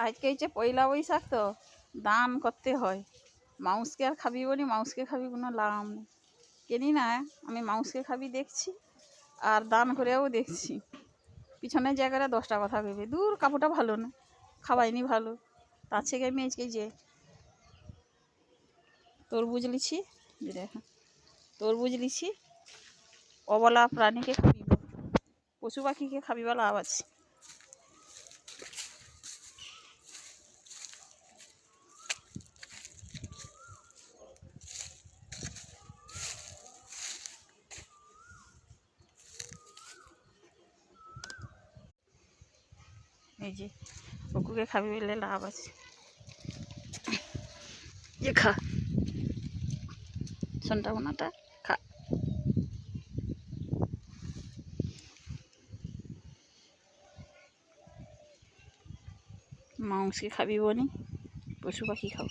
আজকে হচ্ছে পয়লা বৈশাখ, তো দান করতে হয়। মাউসকে আর খাবি বলি, মাউসকে খাবি কোনো লাগাম নেই, কিনি না। আমি মাউসকে খাবি দেখছি আর দান করেও দেখছি। পিছনের জায়গাটা 10টা কথা ভেবে দূর, কাপড়টা ভালো না, খাওয়াইনি ভালো, তার থেকে আমি আজকে যে তরমুজ লিছি, তরমুজ লিছি, অবলা প্রাণীকে খাবিব, পশু পাখিকে খাবিব লাভ আছে। এই যে কুকুরকে খাবি বললে লাভ আছে, যে খা সন্টা বোনাটা খা। মাংসকে খাবি বনি, পশু পাখি খাও।